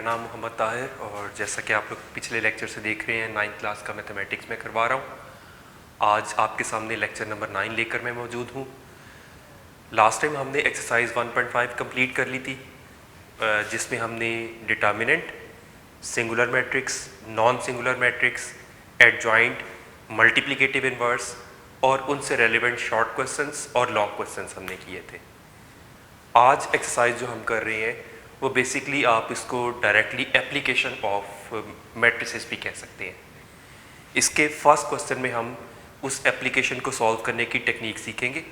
नाम मोहम्मद ताहिर और जैसा कि आप लोग पिछले लेक्चर से देख रहे हैं 9th क्लास का मैथमेटिक्स में करवा रहा हूँ। आज आपके सामने लेक्चर नंबर 9 लेकर मैं मौजूद हूँ। लास्ट टाइम हमने एक्सरसाइज 1.5 कंप्लीट कर ली थी जिसमें हमने determinant, singular matrix, non singular matrix, adjoint, multiplicative inverse और उनसे रेलिवेंट शॉर्ट क्वेश्चंस और लॉन्ग क्वेश्चंस हमने किए थे। आज एक्सरसाइज जो हम कर रहे हैं वो बेसिकली आप इसको डायरेक्टली एप्लीकेशन ऑफ मैट्रिसेस भी कह सकते हैं। इसके फर्स्ट क्वेश्चन में हम उस एप्लीकेशन को सॉल्व करने की टेक्निक सीखेंगे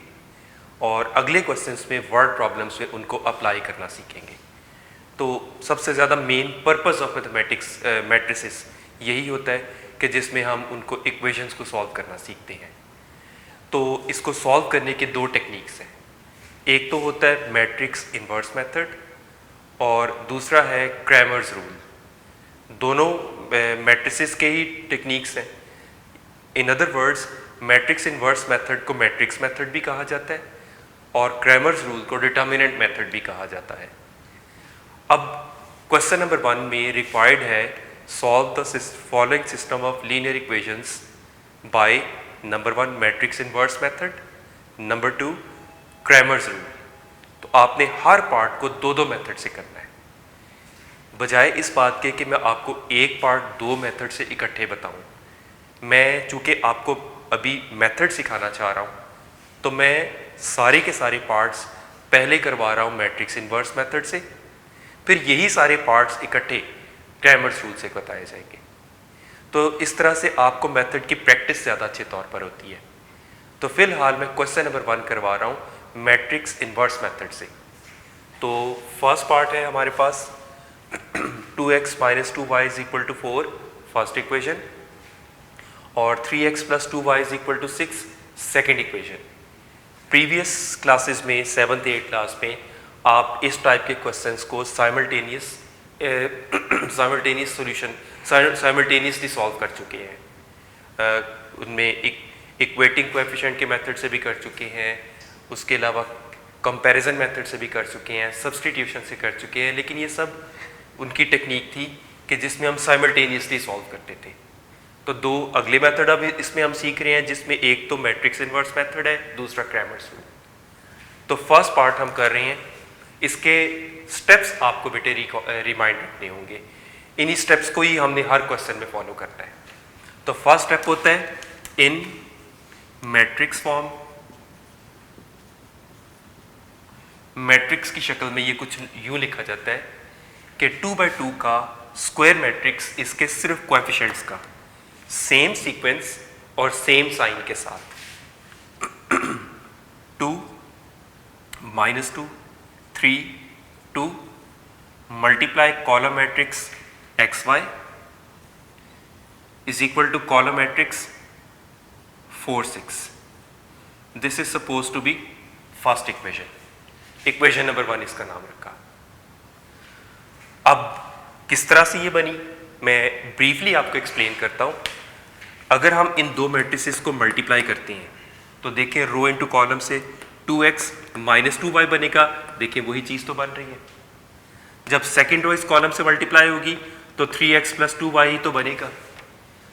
और अगले क्वेश्चंस में वर्ड प्रॉब्लम्स में उनको अप्लाई करना सीखेंगे। तो सबसे ज़्यादा main purpose of mathematics matrices यही होता है कि जिसमें हम उनको इक्वेशंस को सॉल्व करना सीखते हैं। तो इसको सॉल्व करने के दो टेक्निक्स हैं। एक तो होता है मैट्रिक्स इन्वर्स मेथड और दूसरा है क्रैमर्स रूल। दोनों मैट्रिसेस के ही टेक्निक्स हैं। In other words matrix inverse method को मैट्रिक्स मेथड भी कहा जाता है और क्रैमर्स रूल को डिटर्मिनेंट मेथड भी कहा जाता है। अब क्वेश्चन नंबर 1 में रिक्वायर्ड है solve the following system of linear equations by number 1 matrix inverse method, number 2 Cramer's rule. तो आपने हर पार्ट को दो मेथड से करना है, बजाय इस बात के कि मैं आपको एक पार्ट दो मेथड से इकट्ठे बताऊं। मैं चूंकि आपको अभी मेथड सिखाना चाह रहा हूं तो मैं सारे के सारे पार्ट्स पहले करवा रहा हूं मैट्रिक्स इन्वर्स मेथड से, फिर यही सारे पार्ट्स इकट्ठे क्रैमर्स रूल से बताए जाएंगे। तो इस तरह से आपको मेथड की प्रैक्टिस ज़्यादा अच्छे तौर पर होती है। तो फिलहाल मैं क्वेश्चन नंबर 1 करवा रहा हूँ मैट्रिक्स इन्वर्स मेथड से। तो फर्स्ट पार्ट है हमारे पास 2x - 2y = 4 फर्स्ट इक्वेशन और 3x + 2y = 6 second equation. Previous classes में 7th 8th क्लास में आप इस टाइप के क्वेश्चंस को साइमल्टेनियसली सॉल्व कर चुके हैं। उनमें इक्वेटिंग कोएफिशिएंट के मेथड से भी कर चुके हैं, उसके अलावा कंपैरिजन मेथड से भी कर चुके हैं, सब्स्टिट्यूशन से कर चुके हैं, लेकिन ये सब उनकी टेक्निक थी कि जिसमें हम साइमल्टेनियसली सॉल्व करते थे। तो दो अगले मेथड अब इसमें हम सीख रहे हैं जिसमें एक तो मैट्रिक्स इन्वर्स मेथड है, दूसरा क्रैमर्स रूल। तो फर्स्ट पार्ट हम कर रहे हैं, इसके स्टेप्स आपको बेटे रिमाइंड रखने होंगे। इन्हीं स्टेप्स को ही हमने हर क्वेश्चन में फॉलो करना है। तो फर्स्ट स्टेप होता है इन मैट्रिक्स फॉर्म। मैट्रिक्स की शक्ल में ये कुछ यूं लिखा जाता है कि 2/2 का स्क्वायर मैट्रिक्स इसके सिर्फ कोएफिशिएंट्स का सेम सीक्वेंस और सेम साइन के साथ 2 -2 3 2 multiply column matrix xy = column matrix 4 6। This is suppose to be first equation number 1 इसका नाम रखा। अब किस तरह से ये बनी मैं ब्रीफली आपको एक्सप्लेन करता हूं। अगर हम इन दो मैट्रिसेस को मल्टीप्लाई करते हैं तो देखिए रो इनटू कॉलम से 2x - 2y बनेगा। देखिए वही चीज तो बन रही है। जब सेकेंड रो इस कॉलम से मल्टीप्लाई होगी तो 3x + 2y ही तो बनेगा।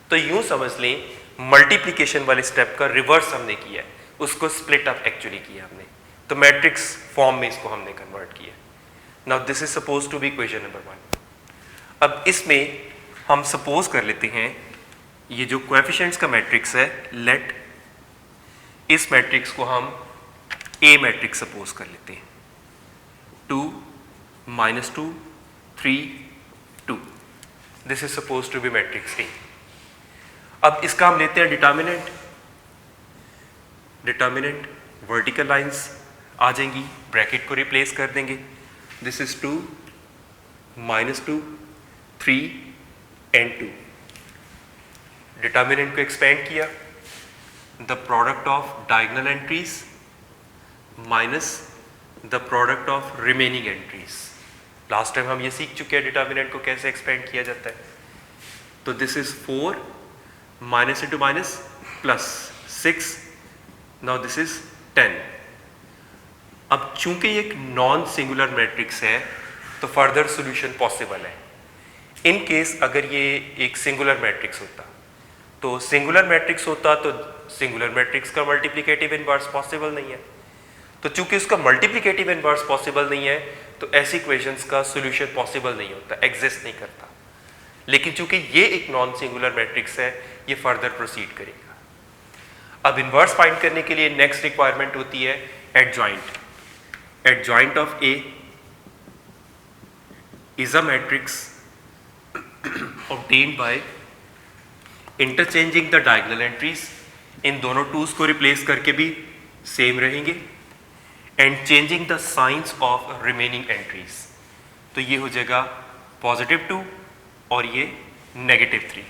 तो यूं समझ लें मल्टीप्लिकेशन वाले स्टेप का रिवर्स हमने किया है, उसको स्प्लिट अप एक्चुअली किया हमने। तो मैट्रिक्स फॉर्म में इसको हमने कन्वर्ट किया। Now this is suppose to be equation number 1। अब इसमें हम सपोज कर लेते हैं ये जो कोएफिशिएंट्स का मैट्रिक्स है, लेट इस मैट्रिक्स को हम ए मैट्रिक्स सपोज कर लेते हैं। 2 -2 3 2। This is suppose to be matrix A. अब इसका हम लेते हैं डिटर्मिनेंट वर्टिकल लाइंस आ जाएंगी, ब्रैकेट को रिप्लेस कर देंगे। This is 2 -2 3 and 2। डिटर्मिनेंट को एक्सपेंड किया, the product of diagonal entries minus the product of remaining entries. Last time हम ये सीख चुके हैं डिटर्मिनेंट को कैसे एक्सपेंड किया जाता है। तो this is 4 minus into minus plus 6। Now this is 10। अब चूंकि ये एक नॉन सिंगुलर मैट्रिक्स है तो फर्दर सॉल्यूशन पॉसिबल है। इन केस अगर ये एक सिंगुलर मैट्रिक्स होता, तो सिंगुलर मैट्रिक्स होता तो सिंगुलर मैट्रिक्स का मल्टीप्लिकेटिव इनवर्स पॉसिबल नहीं है। तो चूंकि उसका मल्टीप्लिकेटिव इनवर्स पॉसिबल नहीं है तो ऐसी इक्वेशंस का सॉल्यूशन पॉसिबल नहीं होता, एग्जिस्ट नहीं करता। लेकिन चूंकि ये एक नॉन सिंगुलर मैट्रिक्स है, ये फर्दर प्रोसीड करेगा। अब इनवर्स फाइंड करने के लिए नेक्स्ट रिक्वायरमेंट होती है adjoint. Adjoint of A is a matrix obtained by interchanging the diagonal entries। इन दोनों टूज को रिप्लेस करके भी सेम रहेंगे, and changing the science of remaining entries. तो ये हो जाएगा +2 और ये -3।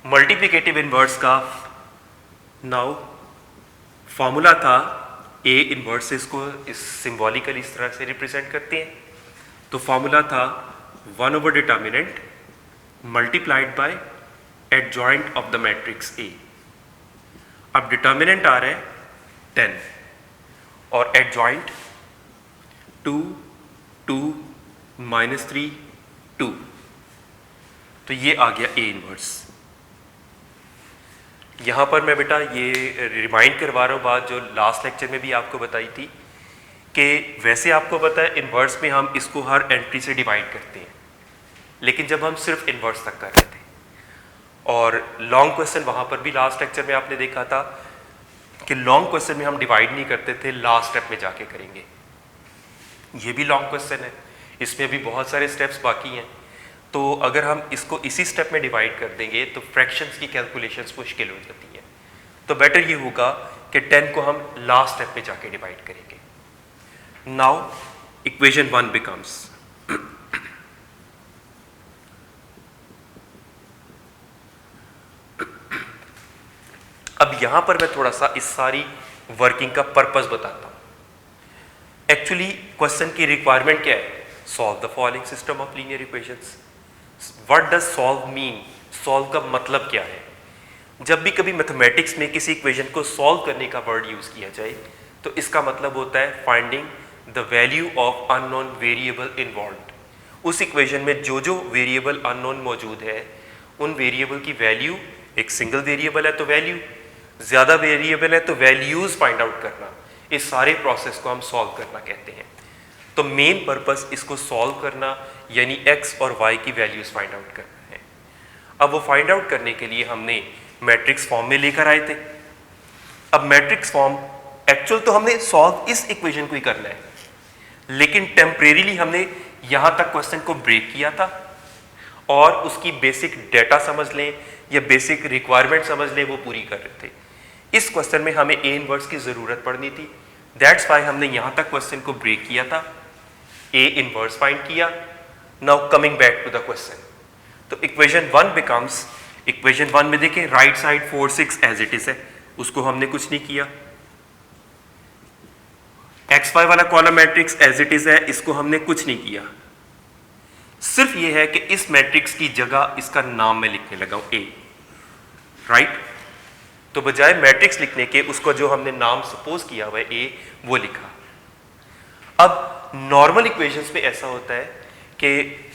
मल्टीप्लिकेटिव इनवर्स का नाउ फॉर्मूला था ए इनवर्सेस को इस सिंबॉलिकली इस तरह से रिप्रेजेंट करते हैं। तो फॉर्मूला था 1/डिटर्मिनेंट multiplied by adjoint of the matrix A. अब डिटर्मिनेंट आ रहा है 10 और एडजॉइंट 2 2 -3 2। तो ये आ गया ए इनवर्स। यहां पर मैं बेटा ये रिमाइंड करवा रहा हूं बात जो लास्ट लेक्चर में भी आपको बताई थी कि वैसे आपको पता है इनवर्स में हम इसको हर एंट्री से डिवाइड करते हैं, लेकिन जब हम सिर्फ इनवर्स तक कर रहे थे, और लॉन्ग क्वेश्चन वहां पर भी लास्ट लेक्चर में आपने देखा था कि लॉन्ग क्वेश्चन में हम डिवाइड नहीं करते थे, लास्ट स्टेप में जाके करेंगे। ये भी लॉन्ग क्वेश्चन है, इसमें भी बहुत सारे स्टेप्स बाकी हैं। तो अगर हम इसको इसी स्टेप में डिवाइड कर देंगे तो फ्रैक्शंस की कैलकुलेशंस मुश्किल हो जाती है। तो बेटर ये होगा कि 10 को हम लास्ट स्टेप पे जाके डिवाइड करेंगे। नाउ इक्वेशन 1 बिकम्स अब यहां पर मैं थोड़ा सा इस सारी वर्किंग का पर्पस बताता हूं। एक्चुअली क्वेश्चन की रिक्वायरमेंट क्या है? Solve the following system of linear equations. What does solve mean? Solve का मतलब क्या है? जब भी कभी मैथमेटिक्स में किसी इक्वेशन को सॉल्व करने का वर्ड यूज किया जाए तो इसका मतलब होता है finding the value of unknown variable involved. उस इक्वेशन में जो जो वेरिएबल अननोन मौजूद है उन वेरिएबल की वैल्यू, एक सिंगल वेरिएबल है तो वैल्यू, ज्यादा वेरिएबल है तो वैल्यूज फाइंड आउट करना, इस सारे प्रोसेस को हम सॉल्व करना कहते हैं। तो मेन पर्पस इसको सॉल्व करना यानी एक्स और वाई की वैल्यूज फाइंड आउट करना है। अब वो फाइंड आउट करने के लिए हमने मैट्रिक्स फॉर्म में लेकर आए थे। अब मैट्रिक्स फॉर्म एक्चुअल तो हमने सॉल्व इस इक्वेशन को ही करना है, लेकिन टेम्परेरीली हमने यहां तक क्वेश्चन को ब्रेक किया था और उसकी बेसिक डेटा समझ लें या बेसिक रिक्वायरमेंट समझ लें वो पूरी कर रहे थे। इस क्वेश्चन में हमें ए इनवर्स की जरूरत पड़नी थी, दैट्स वाई हमने यहां तक क्वेश्चन को ब्रेक किया था, ए इनवर्स फाइंड किया। Now coming back to the question, तो इक्वेशन 1 बिकम्स, इक्वेशन 1 में देखें right side 4 6 as it is है, उसको हमने कुछ नहीं किया। एक्स वाई वाला column matrix as it is है, इसको हमने कुछ नहीं किया। सिर्फ ये है कि इस मैट्रिक्स की जगह इसका नाम मैं लिखने लगा हूं ए, राइट। तो बजाय मैट्रिक्स लिखने के उसको जो हमने नाम सपोज किया हुआ है ए, वो लिखा। अब नॉर्मल इक्वेशंस में ऐसा होता है कि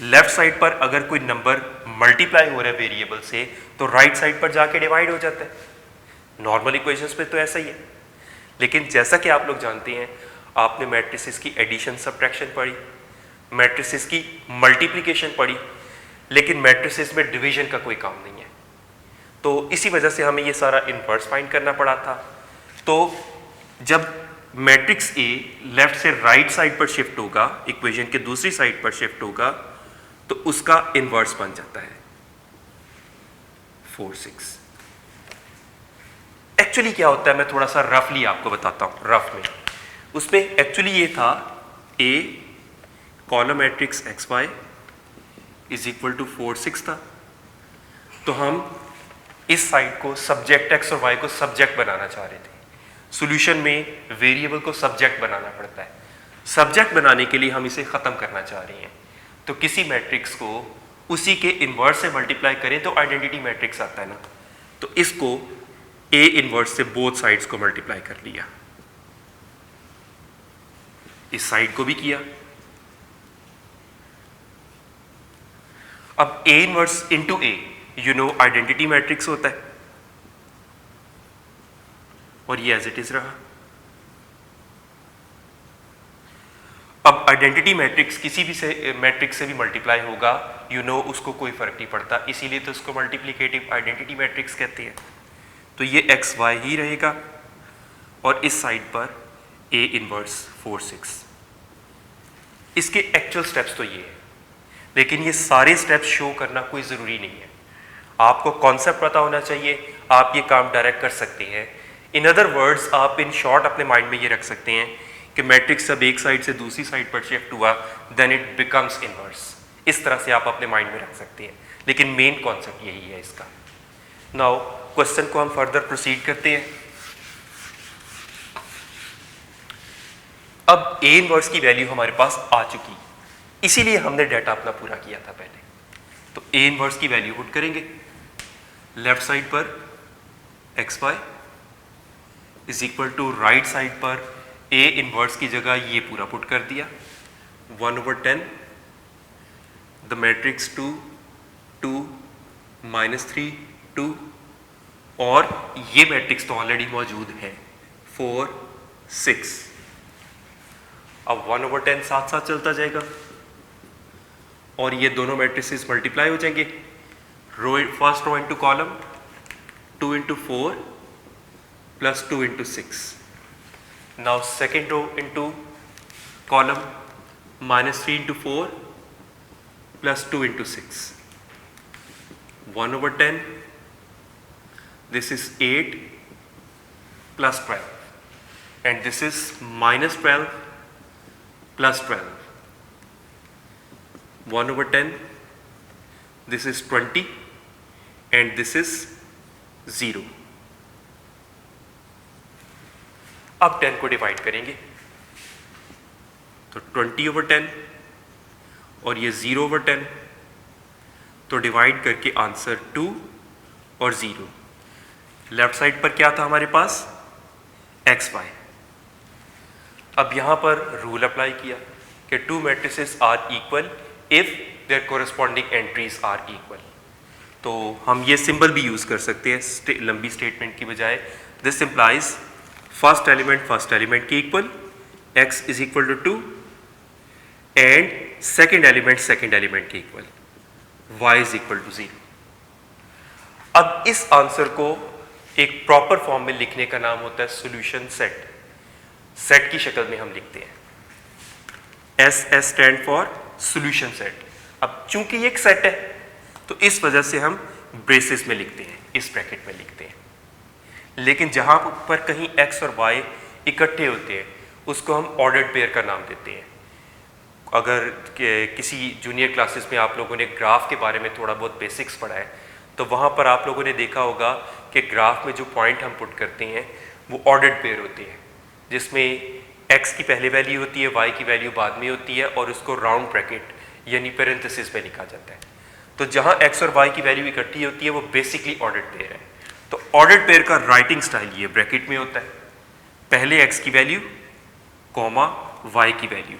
लेफ्ट साइड पर अगर कोई नंबर मल्टीप्लाई हो रहा है वेरिएबल से तो राइट साइड पर जाके डिवाइड हो जाता है। नॉर्मल इक्वेशंस में तो ऐसा ही है, लेकिन जैसा कि आप लोग जानते हैं, आपने मैट्रिसेस की एडिशन सब्ट्रैक्शन पढ़ी, मैट्रिसेस की मल्टीप्लिकेशन पढ़ी, लेकिन मैट्रिसेस में डिवीजन का कोई काम नहीं है। तो इसी वजह से हमें ये सारा इनवर्स फाइंड करना पड़ा था। तो जब मैट्रिक्स ए लेफ्ट से राइट साइड पर शिफ्ट होगा, इक्वेशन के दूसरी साइड पर शिफ्ट होगा, तो उसका इनवर्स बन जाता है 4 6। एक्चुअली क्या होता है मैं थोड़ा सा रफली आपको बताता हूं। रफ में उसमें एक्चुअली ये था a column matrix X Y is equal to 4 6 था। तो हम इस साइड को सब्जेक्ट एक्स और वाई को सब्जेक्ट बनाना चाह रहे थे। सॉल्यूशन में वेरिएबल को सब्जेक्ट बनाना पड़ता है। सब्जेक्ट बनाने के लिए हम इसे खत्म करना चाह रहे हैं, तो किसी मैट्रिक्स को उसी के इनवर्स से मल्टीप्लाई करें तो आइडेंटिटी मैट्रिक्स आता है ना। तो इसको ए इनवर्स से बोथ साइड्स को मल्टीप्लाई कर लिया, इस साइड को भी किया। अब A inverse into A, you know identity matrix होता है, और ये एज इट इज रहा। अब आइडेंटिटी मैट्रिक्स किसी भी से मैट्रिक्स से भी मल्टीप्लाई होगा, यू नो उसको कोई फर्क नहीं पड़ता, इसीलिए तो उसको मल्टीप्लिकेटिव आइडेंटिटी मैट्रिक्स कहते हैं। तो ये एक्स वाई ही रहेगा, और इस साइड पर A इनवर्स 4 6। इसके एक्चुअल स्टेप्स तो ये है, लेकिन ये सारे स्टेप्स शो करना कोई ज़रूरी नहीं है। आपको कॉन्सेप्ट पता होना चाहिए, आप ये काम डायरेक्ट कर सकते हैं। इन अदर वर्ड्स, आप इन शॉर्ट अपने माइंड में ये रख सकते हैं कि मैट्रिक्स जब एक साइड से दूसरी साइड पर शिफ्ट हुआ देन इट बिकम्स इनवर्स। इस तरह से आप अपने माइंड में रख सकते हैं, लेकिन मेन कॉन्सेप्ट यही है इसका। नाउ क्वेश्चन को हम फर्दर प्रोसीड करते हैं। अब A इनवर्स की वैल्यू हमारे पास आ चुकी, इसीलिए हमने डाटा अपना पूरा किया था पहले। तो A इनवर्स की वैल्यू पुट करेंगे लेफ्ट साइड पर X Y is equal to right side पर A इनवर्स की जगह ये पूरा पुट कर दिया 1/10 द मैट्रिक्स 2 2 -3 2, और ये मैट्रिक्स तो ऑलरेडी मौजूद है 4 6। अब 1/10 साथ साथ चलता जाएगा, और ये दोनों मैट्रिसेस मल्टीप्लाई हो जाएंगे। First row into column 2 into 4 plus 2 into 6। Now second row into column -3 into 4 plus 2 into 6। 1/10, this is 8 plus 12, and this is -12 plus 12. 1/10, this is 20, and this is 0. अब 10 को डिवाइड करेंगे, तो 20/10 और ये 0/10, तो डिवाइड करके आंसर 2 और 0। लेफ्ट साइड पर क्या था हमारे पास एक्स वाई। अब यहां पर रूल अप्लाई किया कि two matrices are equal if their corresponding entries are equal. तो हम ये सिंबल भी यूज कर सकते हैं लंबी स्टेटमेंट की बजाय। दिस इंप्लाइज फर्स्ट एलिमेंट के equal, X is equal to 2, and second element के equal, y is equal to 0। अब इस आंसर को एक प्रॉपर फॉर्म में लिखने का नाम होता है सॉल्यूशन सेट। सेट की शक्ल में हम लिखते हैं, S stand for solution set. अब चूंकि ये एक सेट है तो इस वजह से हम ब्रेसेस में लिखते हैं, इस ब्रैकेट में लिखते हैं। लेकिन जहां पर कहीं x और y इकट्ठे होते हैं उसको हम ऑर्डर्ड पेयर का नाम देते हैं। अगर किसी जूनियर क्लासेस में आप लोगों ने ग्राफ के बारे में थोड़ा बहुत बेसिक्स पढ़ा है तो वहाँ पर आप लोगों ने देखा होगा कि ग्राफ में जो पॉइंट हम पुट करते हैं वो ऑर्डर्ड पेयर होते हैं, जिसमें x की पहले वैल्यू होती है, y की वैल्यू बाद में होती है, और उसको राउंड ब्रैकेट यानी पेरेंथेसिस में लिखा जाता है। तो जहाँ x और y की वैल्यू इकट्ठी होती है वो बेसिकली ऑर्डर्ड पेयर है। तो ऑर्डर्ड पेयर का राइटिंग स्टाइल ये ब्रैकेट में होता है, पहले x की वैल्यू कॉमा y की वैल्यू।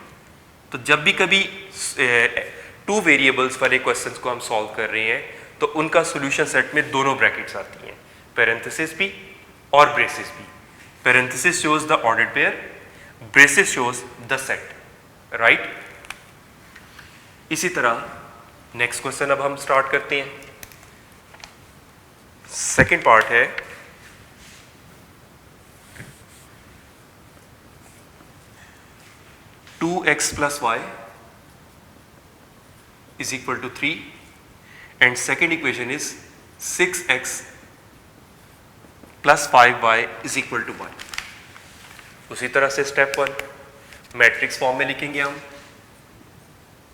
तो जब भी कभी 2 वेरिएबल्स वाले क्वेश्चंस को हम सॉल्व कर रहे हैं तो उनका सॉल्यूशन सेट में दोनों ब्रैकेट्स आती हैं, पेरेंथेसिस भी और ब्रेसेस भी। Parenthesis shows the ordered pair, braces shows the set, right. इसी तरह नेक्स्ट क्वेश्चन अब हम स्टार्ट करते हैं। सेकेंड पार्ट है two X plus Y is equal to 3, and second equation is 6x plus 5y is equal to 1। उसी तरह से स्टेप 1 मैट्रिक्स फॉर्म में लिखेंगे हम,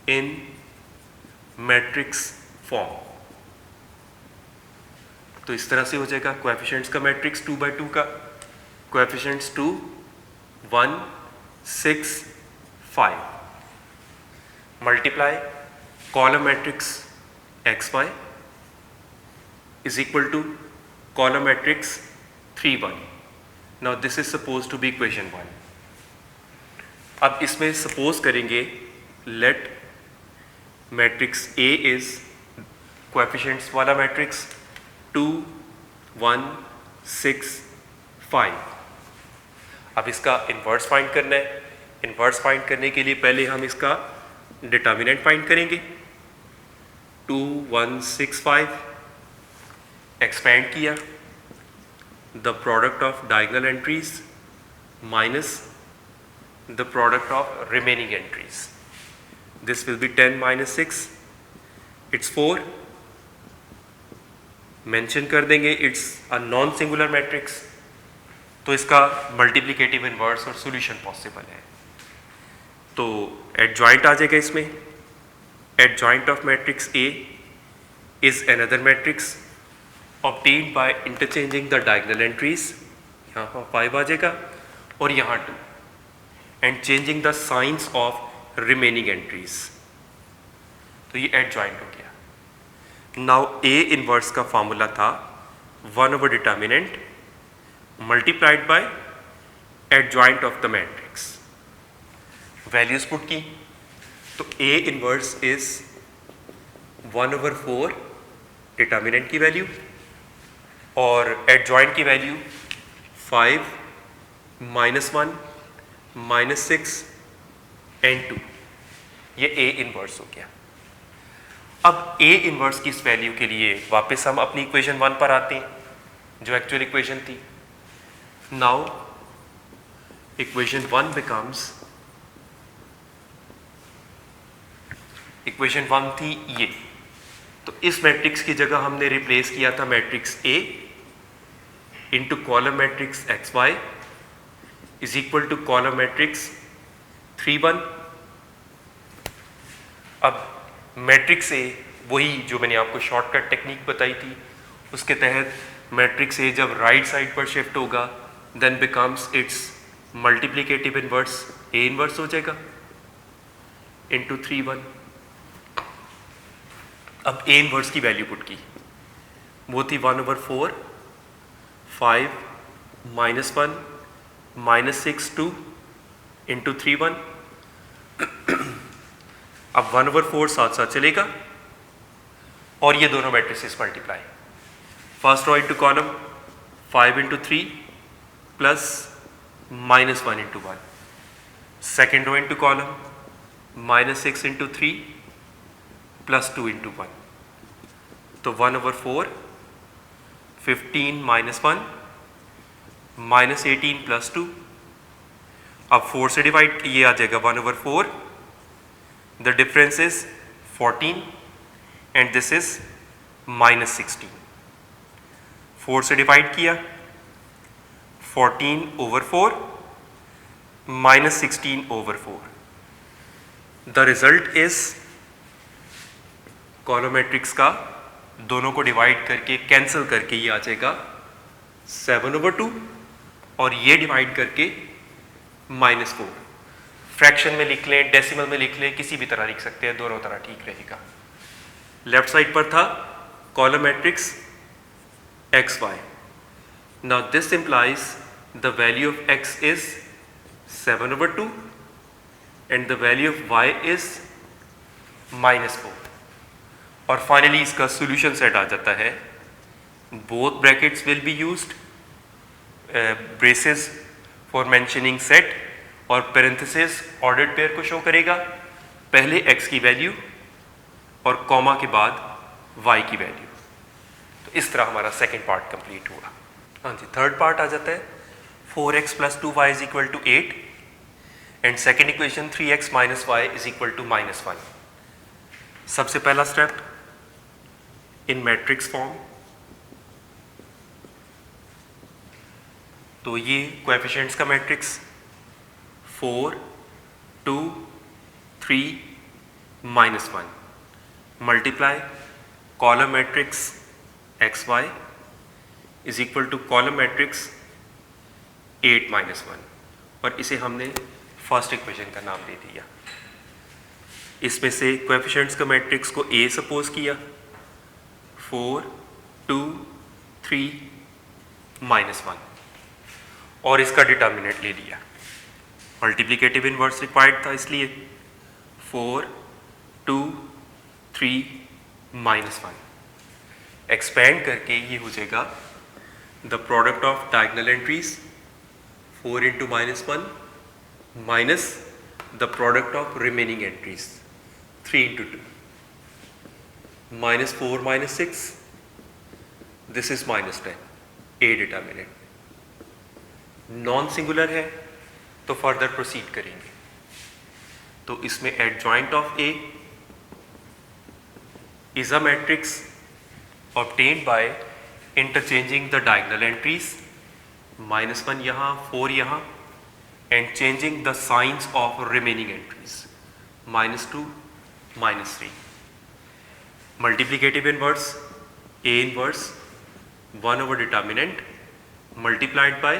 इन मैट्रिक्स फॉर्म। तो इस तरह से हो जाएगा कोएफिशिएंट्स का मैट्रिक्स 2/2 का, coefficients 2 1 6 5 multiply column matrix xy is equal to column matrix 3 1। now this is supposed to be equation 1। अब इसमें सपोज करेंगे let matrix A is coefficients वाला मैट्रिक्स 2 1 6 5। अब इसका इन्वर्स फाइंड करना है। इन्वर्स फाइंड करने के लिए पहले हम इसका डिटर्मिनेंट फाइंड करेंगे। 2 1 6 5 एक्सपेंड किया, the product of diagonal entries minus the product of remaining entries, this will be 10 minus 6, it's 4। Mention कर देंगे it's a non singular matrix, तो इसका मल्टीप्लिकेटिव इन्वर्स और सॉल्यूशन पॉसिबल है। तो एडजॉइंट आ जाएगा इसमें। Adjoint of matrix A is another matrix obtained by interchanging the diagonal entries, यहाँ पर 5 आ जाएगा और यहाँ 2, and changing the science of remaining entries, तो ये एडजॉइंट हो गया। नाउ ए इनवर्स का फॉर्मूला था 1 over determinant multiplied by adjoint of the matrix. Values put की, तो A inverse is 1 over 4 determinant की वैल्यू और एडजॉइंट की वैल्यू 5 -1 -6 एंड 2, ये ए इनवर्स हो गया। अब ए इनवर्स की इस वैल्यू के लिए वापस हम अपनी इक्वेशन 1 पर आते हैं जो एक्चुअल इक्वेशन थी। नाउ इक्वेशन 1 बिकम्स, इक्वेशन 1 थी ये, तो इस मैट्रिक्स की जगह हमने रिप्लेस किया था matrix A into column matrix X Y is equal to column matrix 3 1। अब मैट्रिक्स ए, वही जो मैंने आपको शॉर्टकट टेक्निक बताई थी, उसके तहत मैट्रिक्स ए जब राइट साइड पर शिफ्ट होगा then becomes its multiplicative inverse, A inverse हो जाएगा इंटू 3 1। अब ए इनवर्स की वैल्यू पुट की, वो थी 1 over 4 5 -1 -6 2 इंटू 3 1। अब 1 over 4 साथ साथ चलेगा और ये दोनों matrices multiply, first row into column 5 into 3 plus -1 into 1, second row into column -6 into 3 plus 2 into 1, तो 1 over 4 15 -1 -18 प्लस 2। अब 4 से डिवाइड, ये आ जाएगा 1 over 4, the difference is 14 and this is -16। 4 से डिवाइड किया, 14 over 4 -16 over 4, the result is column matrix का दोनों को डिवाइड करके कैंसिल करके ये आ जाएगा 7 over 2 और ये डिवाइड करके -4। फ्रैक्शन में लिख लें, डेसिमल में लिख लें, किसी भी तरह लिख सकते हैं, दोनों तरह ठीक रहेगा। लेफ्ट साइड पर था column matrix X Y. Now this implies the value of X is 7 over 2 and the value of Y is -4। और फाइनली इसका सॉल्यूशन सेट आ जाता है। Both brackets will be used, braces for mentioning set, और parenthesis ordered pair को show करेगा, पहले x की वैल्यू और कॉमा के बाद y की वैल्यू। तो इस तरह हमारा सेकंड पार्ट कंप्लीट हुआ। हाँ जी, थर्ड पार्ट आ जाता है 4x + 2y = 8 and second equation 3x - y = -1। सबसे पहला स्टेप इन मैट्रिक्स फॉर्म, तो ये कोएफिशिएंट्स का matrix 4 2 3 -1 multiply column matrix X Y is equal to column matrix 8 -1, और इसे हमने फर्स्ट इक्वेशन का नाम दे दिया। इसमें से कोएफिशिएंट्स का मैट्रिक्स को ए सपोज किया, 4 2 3 -1, और इसका डिटर्मिनेंट ले लिया। मल्टीप्लिकेटिव इनवर्स रिक्वायर्ड था, इसलिए 4 2 3 -1। एक्सपेंड करके ये हो जाएगा the product of diagonal entries 4 into -1 minus the product of remaining entries 3 into 2 -4 -6 this is -10 A determinant non singular है तो फर्दर प्रोसीड करेंगे। तो इसमें adjoint of A is a matrix obtained by interchanging the diagonal entries -1 यहाँ 4 यहाँ and changing the signs of remaining entries -2 -3 multiplicative inverse A inverse 1 over determinant multiplied by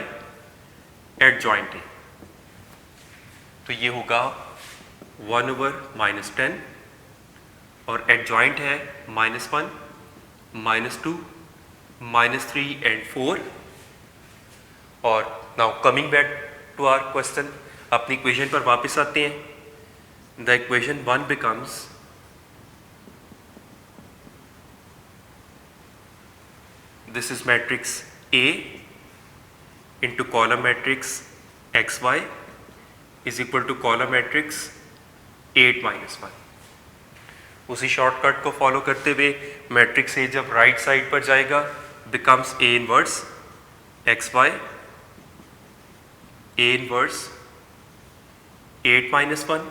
adjoint A तो ये होगा 1 over -10 और adjoint है -1 -2 -3 and 4 और now coming back to our question अपनी equation पर वापस आते हैं। The equation 1 becomes this is matrix A into column matrix XY is equal to column matrix 8 -1। उसी शॉर्टकट को फॉलो करते हुए मैट्रिक्स ए जब राइट साइड पर जाएगा becomes A inverse XY A inverse 8 -1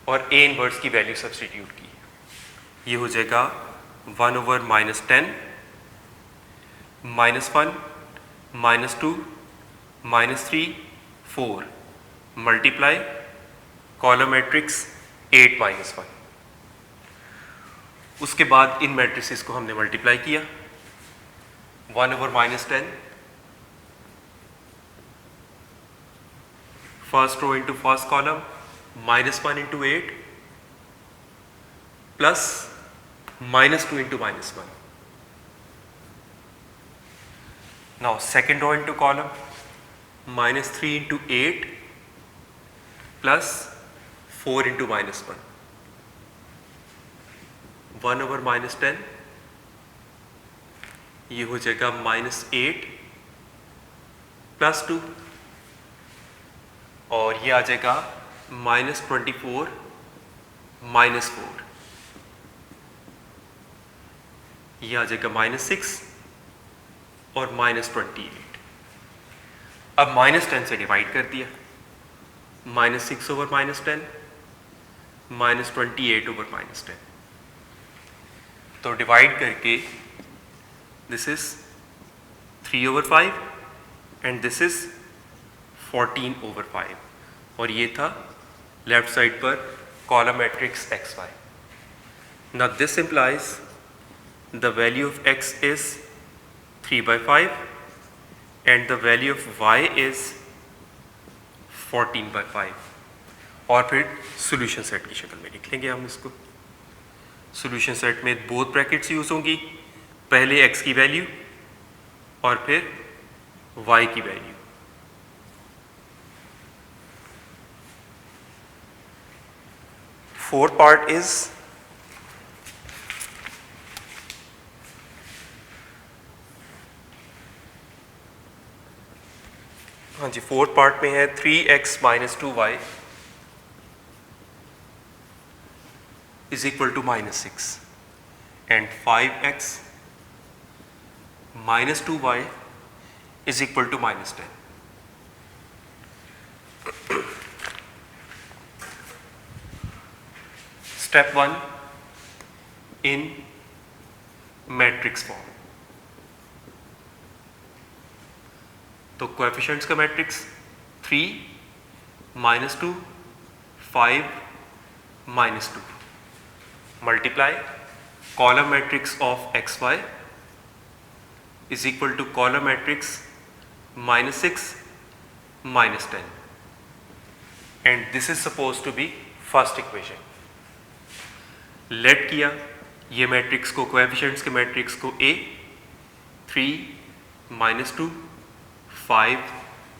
और A इनवर्स की वैल्यू सब्स्टिट्यूट की ये हो जाएगा 1 over -10 -1 -2 -3 4 मल्टीप्लाई कॉलम मैट्रिक्स 8 -1। उसके बाद इन मैट्रिसेस को हमने मल्टीप्लाई किया 1 over -10 first row into first column -1 into 8 plus -2 into -1 now second row into column -3 into 8 plus 4 into -1 1 over -10 ये हो जाएगा -8 प्लस 2 और ये आ जाएगा -24 -4 ये आ जाएगा -6 और -28। अब -10 से डिवाइड कर दिया -6 over -10 -28 over -10 तो डिवाइड करके this is 3 over 5 and this is 14 over 5 और ये था लेफ्ट साइड पर column matrix XY। Now this implies the value of X is 3/5 and the value of Y is 14/5 और फिर सॉल्यूशन सेट की शक्ल में लिख लेंगे हम इसको। सॉल्यूशन सेट में बोथ ब्रैकेट्स यूज होंगी, पहले x की वैल्यू और फिर y की वैल्यू। फोर्थ पार्ट इज हाँ जी फोर्थ पार्ट में है 3x - 2y is equal to -6 and 5x minus 2y is equal to -10. Step 1 in matrix form. तो कोएफिशिएंट्स का matrix 3 -2 5 -2 multiply column matrix of XY is equal to column matrix -6 -10 and this is supposed to be first equation। Let किया ये matrix को coefficients के matrix को A 3 -2 5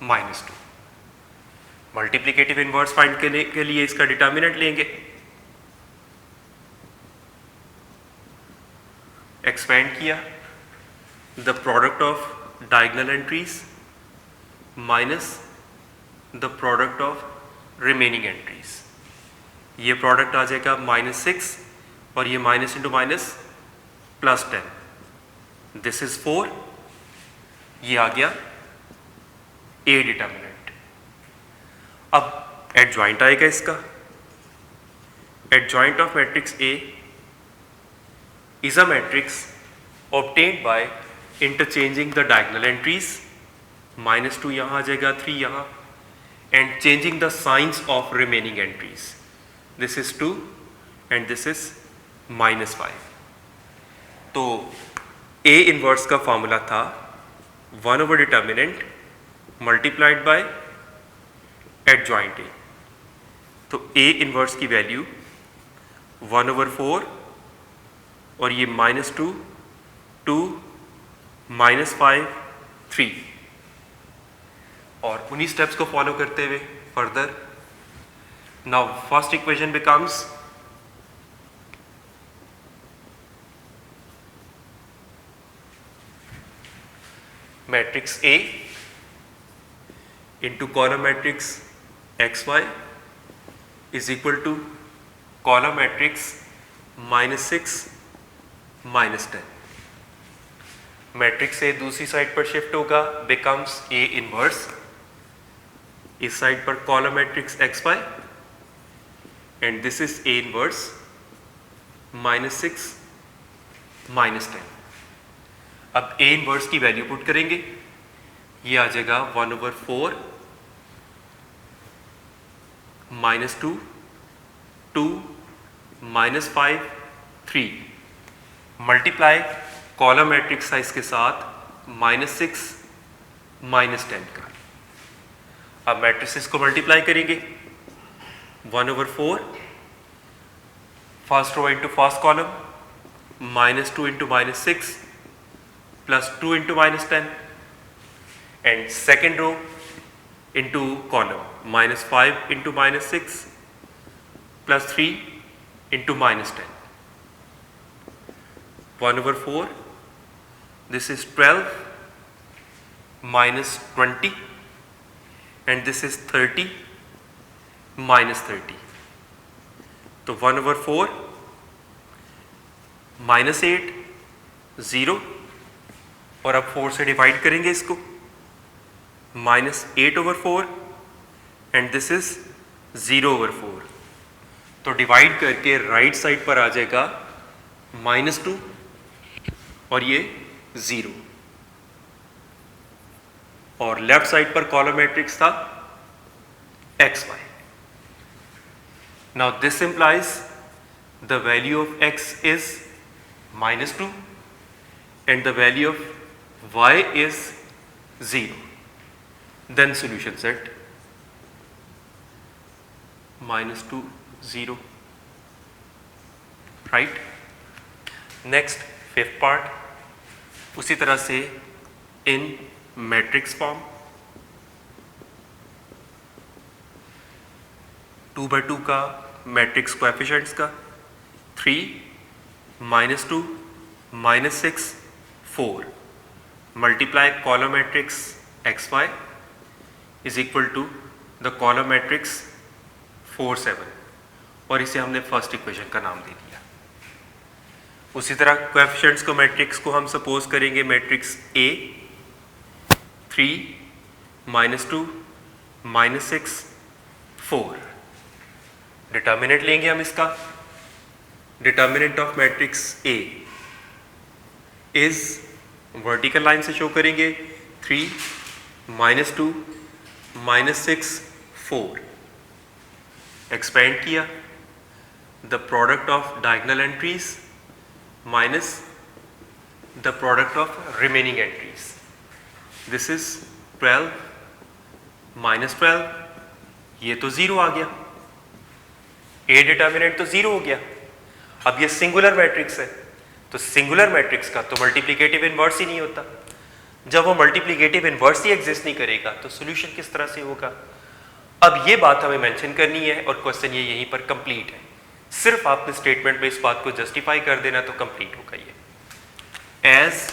-2 multiplicative inverse find करने के लिए इसका डिटर्मिनेंट लेंगे एक्सपेंड किया, the product of diagonal entries minus the product of remaining entries, ये प्रोडक्ट आ जाएगा -6 और ये minus into minus +10, this is 4, ये आ गया ए डिटर्मिनेंट। अब एडजॉइंट आएगा इसका, adjoint of matrix A is a matrix obtained by interchanging the diagonal entries, -2 यहाँ आ जाएगा, 3 यहाँ, and changing the science of remaining entries, this is 2 and this is -5। तो A inverse का फॉर्मूला था 1 over determinant multiplied by adjoint A. तो ए inverse की value 1/4 और ये -2, 2, -5, 3, और उन्हीं स्टेप्स को फॉलो करते हुए further now first equation becomes matrix A into column matrix XY is equal to column matrix -6 -10। Matrix A दूसरी साइड पर शिफ्ट होगा, बिकम्स A इनवर्स, इस साइड पर column matrix XY and this is A inverse -6 -10। अब A inverse की value put करेंगे, ये आ जाएगा 1/4 -2, 2, -5, 3, मल्टीप्लाई कॉलम मैट्रिक्स साइज के साथ -6 -10 का। अब मैट्रिसेस को मल्टीप्लाई करेंगे, 1/4 first row into first column, -2 into -6 +2 into -10, and second row into column -5 into -6 +3 into -10, 1/4, this is 12 -20 and this is 30 -30, तो 1/4 -8 0, और अब 4 से डिवाइड करेंगे इसको, -8/4 एंड दिस इज 0/4, तो डिवाइड करके राइट साइड पर आ जाएगा -2 और ये 0, और लेफ्ट साइड पर कॉलम मैट्रिक्स था XY। Now this implies the value of X is -2 and the value of Y is 0, then solution set -2 0, right? Next fifth part, उसी तरह से in matrix form 2/2 का मैट्रिक्स कोएफिशिएंट्स का 3 -2 -6 4 multiply column matrix XY is equal to the column matrix 4 7, और इसे हमने first equation का नाम दे दिया। उसी तरह कोएफिशिएंट्स को मैट्रिक्स को हम सपोज करेंगे मैट्रिक्स A 3 -2 -6 4, डिटर्मिनेंट लेंगे हम इसका, determinant of matrix A is vertical line से शो करेंगे 3 -2 -6 4, एक्सपेंड किया, the product of diagonal entries minus the product of remaining entries, this is 12 -12, ये तो 0 आ गया, ए डिटर्मिनेंट तो 0 हो गया। अब ये सिंगुलर मैट्रिक्स है, तो सिंगुलर मैट्रिक्स का तो मल्टीप्लिकेटिव इनवर्स ही नहीं होता। जब वो मल्टीप्लिकेटिव इनवर्स ही एग्जिस्ट नहीं करेगा तो सॉल्यूशन किस तरह से होगा। अब ये बात हमें मेंशन करनी है और क्वेश्चन ये यहीं पर कंप्लीट है। सिर्फ आपने स्टेटमेंट में इस बात को जस्टिफाई कर देना तो कंप्लीट होगा ये। as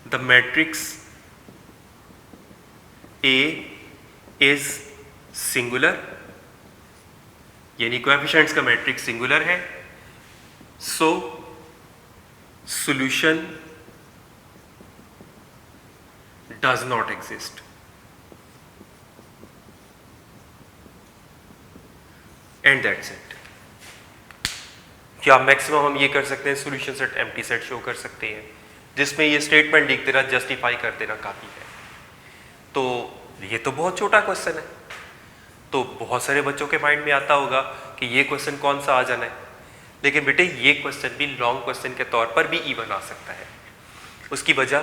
the matrix A is singular, यानी कोएफिशिएंट्स का मैट्रिक्स सिंगुलर है, so solution does not exist. And that's it. क्या मैक्सिमम हम ये कर सकते हैं, solution set empty set show कर सकते हैं जिसमें ये स्टेटमेंट लिख देना, जस्टिफाई कर देना काफ़ी है। तो ये तो बहुत छोटा क्वेश्चन है, तो बहुत सारे बच्चों के माइंड में आता होगा कि ये क्वेश्चन कौन सा आ जाना है, लेकिन बेटे ये क्वेश्चन भी लॉन्ग क्वेश्चन के तौर पर भी इवन आ सकता है। उसकी वजह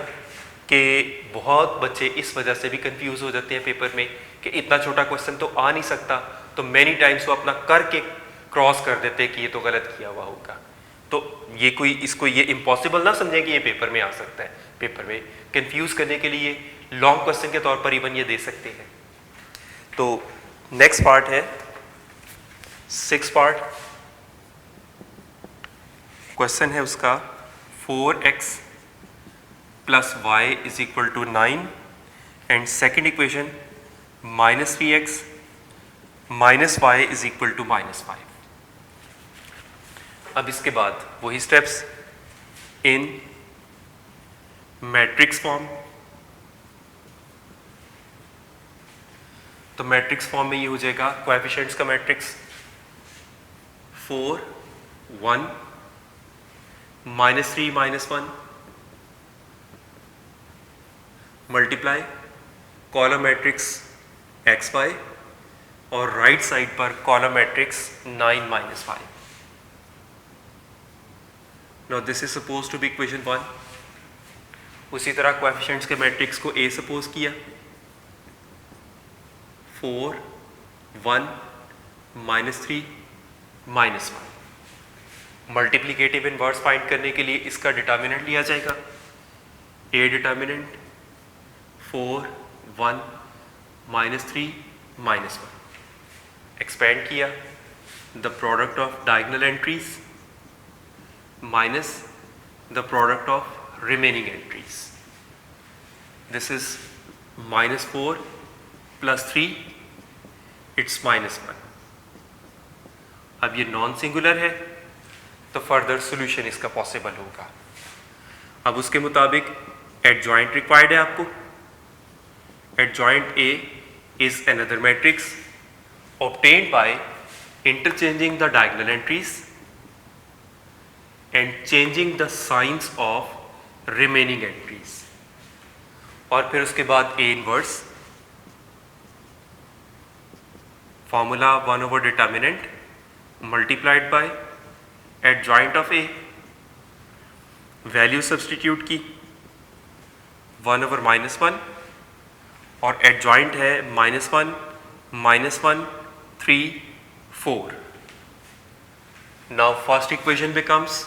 कि बहुत बच्चे इस वजह से भी कंफ्यूज हो जाते हैं पेपर में कि इतना छोटा क्वेश्चन तो आ नहीं सकता, तो मैनी टाइम्स वो अपना करके क्रॉस कर देते हैं कि ये तो गलत किया हुआ होगा। तो ये कोई इसको ये इम्पॉसिबल ना समझें कि ये पेपर में आ सकता है। पेपर में कंफ्यूज करने के लिए लॉन्ग क्वेश्चन के तौर पर इवन ये दे सकते हैं। तो नेक्स्ट पार्ट है 6 पार्ट। क्वेश्चन है उसका 4x plus Y is equal to 9 and second equation -3x minus Y is equal to -5। अब इसके बाद वही स्टेप्स इन मैट्रिक्स फॉर्म। तो मैट्रिक्स फॉर्म में ये हो जाएगा कोएफिशिएंट्स का matrix 4 1 -3 -1 multiply column matrix X Y और राइट साइड पर column matrix 9 -5। Now this is suppose to be equation 1। उसी तरह कोएफिशिएंट्स के मैट्रिक्स को ए सपोज किया 4 1 -3 -1। मल्टीप्लिकेटिव इनवर्स फाइंड करने के लिए इसका डिटर्मिनेंट लिया जाएगा। ए डिटर्मिनेंट 4 1 -3 -1। एक्सपेंड किया the product of diagonal entries minus the product of remaining entries. This is -4 plus 3, it's -1. अब ये नॉन सिंगुलर है तो फर्दर सॉल्यूशन इसका पॉसिबल होगा। अब उसके मुताबिक एडजॉइंट रिक्वायर्ड है आपको। Adjoint A is another matrix obtained by interchanging the diagonal entries and changing the signs of remaining entries। और फिर उसके बाद A inverse formula 1 over determinant multiplied by adjoint of A, value substitute की 1 over -1 और adjoint है -1 -1 3 4। Now first equation becomes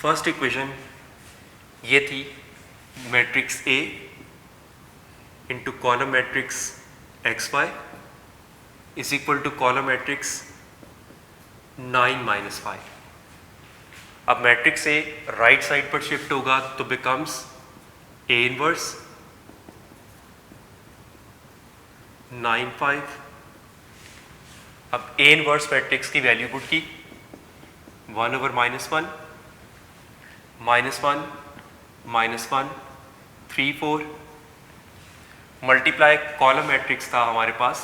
first equation ये थी matrix A into column matrix X Y is equal to column matrix 9 -5। अब matrix A right side पर shift होगा तो becomes A inverse 9 5। अब A इनवर्स मैट्रिक्स की वैल्यू पुट की 1 over -1 -1 -1 3 4 multiply column matrix था हमारे पास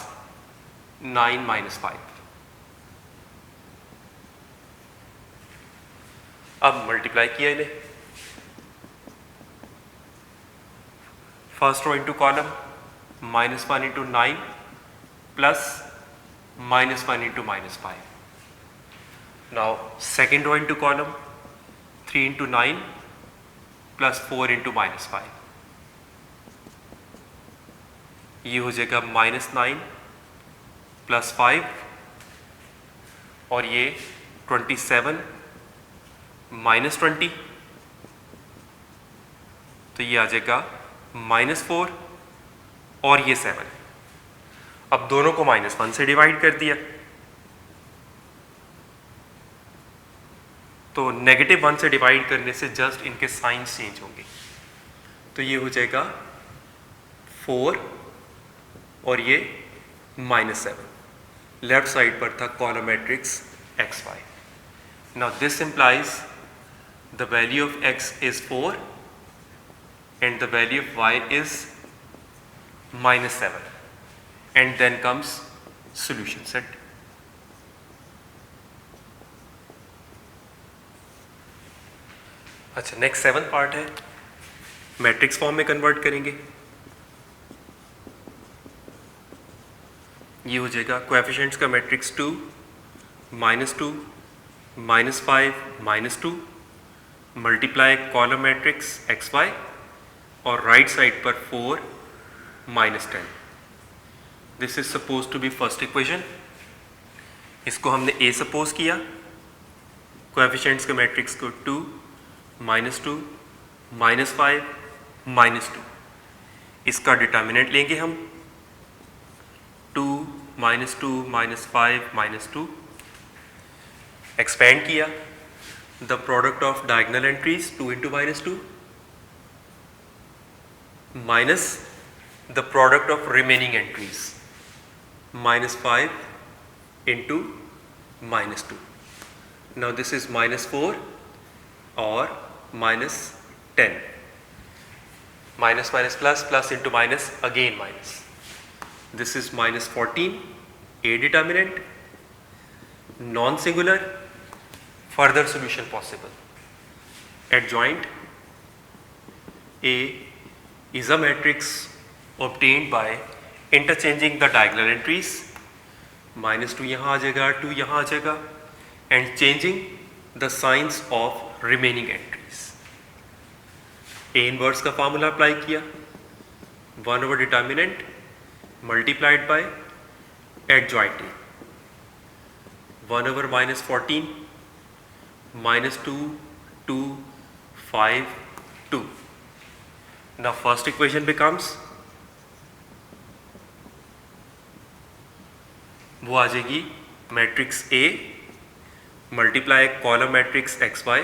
9 -5। अब मल्टीप्लाई किया इन्हें, first row into column -1 into 9 plus -1 into -5। Now second row into column 3 into 9 plus 4 into -5। ये हो जाएगा -9 प्लस 5 और ये 27 -20, तो ये आ जाएगा -4 और ये 7। अब दोनों को -1 से डिवाइड कर दिया, तो -1 से डिवाइड करने से जस्ट इनके साइंस चेंज होंगे। तो ये हो जाएगा 4 और ये -7। लेफ्ट साइड पर था column matrix XY। Now this implies the value of X is 4 and the value of Y is -7, and then comes solution set. अच्छा, नेक्स्ट 7th पार्ट है, मैट्रिक्स फॉर्म में कन्वर्ट करेंगे। ये हो जाएगा कोएफिशिएंट्स का matrix 2, -2, -5, -2 multiply column matrix XY और right side पर 4, -10। This is suppose to be first equation. इसको हमने A सपोज किया, कोएफिशिएंट्स के मैट्रिक्स को 2, -2, -5, -2। इसका डिटर्मिनेंट लेंगे हम 2, -2, -5, -2। एक्सपेंड किया, the product of diagonal entries 2 × -2 minus the product of remaining entries -5 into -2. Now this is -4 or -10. Minus minus plus, plus into minus, again minus. This is -14, A determinant, non-singular, further solution possible. Adjoint A is a matrix obtained by interchanging the diagonal entries, -2 यहाँ आ जाएगा, 2 यहाँ आ जाएगा, and changing the signs of remaining entries. A inverse का formula apply किया, 1/determinant multiplied by adjoint A, 1/-14, -2, 2, 5, 2. Now first equation becomes, वो आ जाएगी matrix A multiply column matrix XY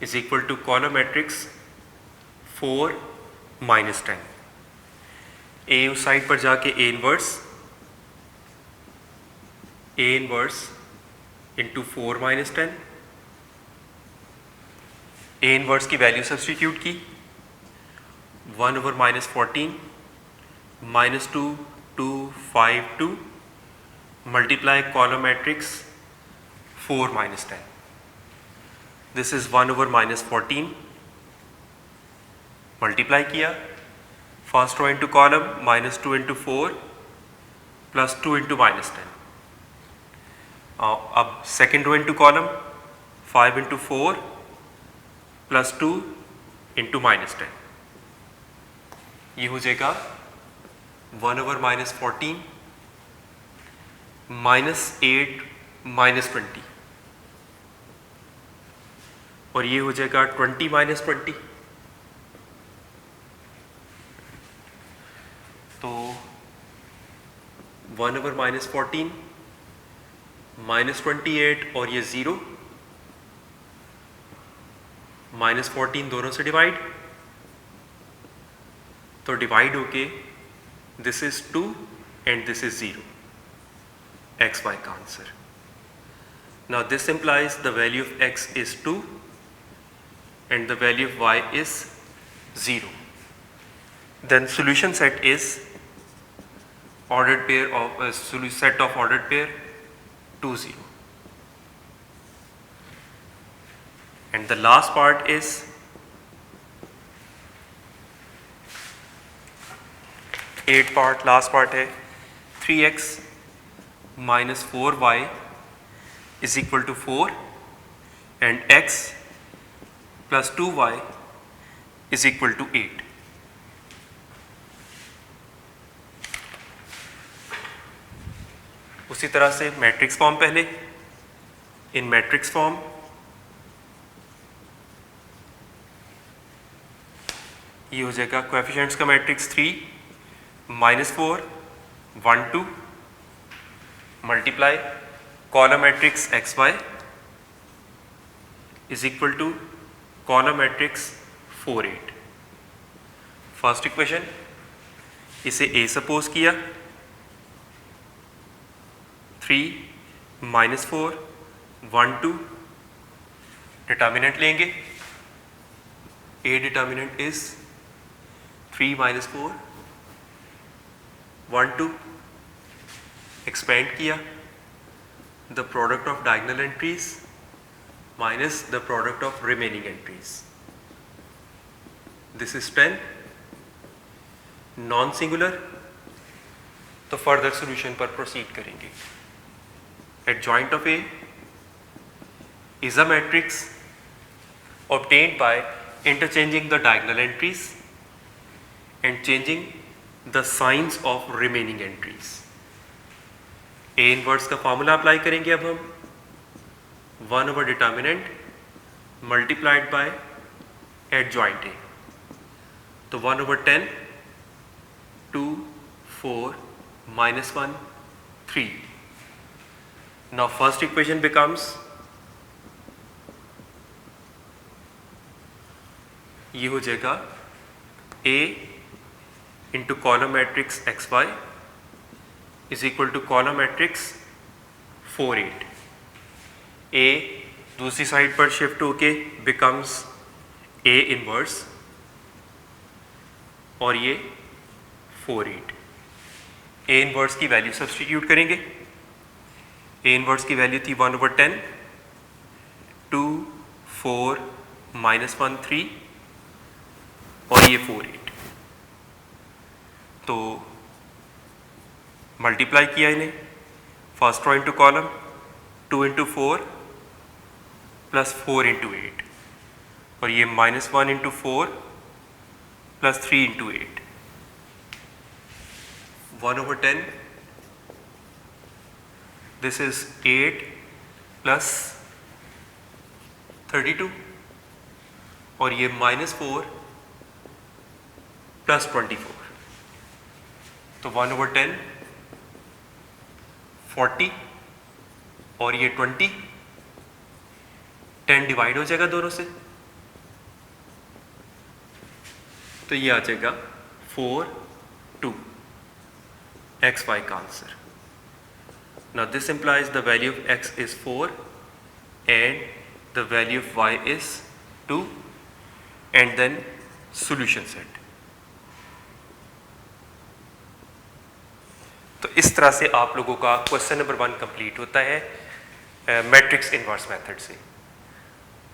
is equal to column matrix 4, -10। A उस side पर जाके A inverse into 4 -10। A inverse की value substitute की, 1/-14, -2, 2, 5, 2 multiply column matrix 4, -10। This is 1/-14 multiply किया, first row into column, -2 × 4 plus 2 × -10। अब second row into column, 5 × 4 plus 2 × -10। ये हो जाएगा 1/-14, -8, -20, और ये हो जाएगा 20 -20। तो 1/-14, -28 और ये 0, -14 दोनों से डिवाइड, तो डिवाइड होके this is 2 and this is 0, XY का answer. Now this implies the value of X is 2 and the value of Y is 0. Then solution set is ordered pair of set of ordered pair 2, 0. And the last part is last part है 3x minus 4y is equal to 4 and x plus 2y is equal to 8. उसी तरह से matrix form पहले, इन matrix form ये हो जाएगा coefficients का matrix 3, -4, 1 2 multiply column matrix XY is equal to column matrix 4 8। First equation, इसे A सपोज किया, 3 -4 1 2, डिटर्मिनेंट लेंगे, A डिटर्मिनेंट इज 3 -4 1 2, एक्सपेंड किया, the product of diagonal entries minus the product of remaining entries, this is 10, non singular, तो further solution पर proceed करेंगे। Adjoint of A is a matrix obtained by interchanging the diagonal entries and changing the signs of remaining entries. A inverse का formula apply करेंगे अब हम, 1 over determinant multiplied by adjoint A, तो 1 over 10 2 4 -1 3. Now first equation becomes, ये हो जाएगा A into column matrix XY is equal to column matrix 4 8। A दूसरी side पर शिफ्ट होके बिकम्स A इनवर्स और ये 4 8। A इनवर्स की वैल्यू सब्सटीट्यूट करेंगे, A इनवर्स की वैल्यू थी 1 over 10 2 4 -1 3 और ये 4 8, तो मल्टीप्लाई किया इन्हें, first row into column 2 into 4 plus 4 into 8 और ये -1 into 4 plus 3 into 8, 1 over 10, this is 8 plus 32 और ये -4 प्लस 24, तो 1 over 10 40 और ये 20, 10 डिवाइड हो जाएगा दोनों से, तो ये आ जाएगा 4 2, XY का answer. Now this implies the value of X is 4 and the value of Y is 2 and then solution set। तो इस तरह से आप लोगों का क्वेश्चन नंबर 1 कंप्लीट होता है मैट्रिक्स इनवर्स मेथड से।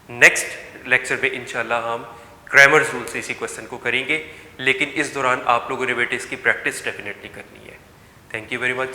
नेक्स्ट लेक्चर में इंशाल्लाह हम क्रैमर्स रूल से इसी क्वेश्चन को करेंगे, लेकिन इस दौरान आप लोगों ने बेटे इसकी प्रैक्टिस डेफिनेटली करनी है। Thank you very much.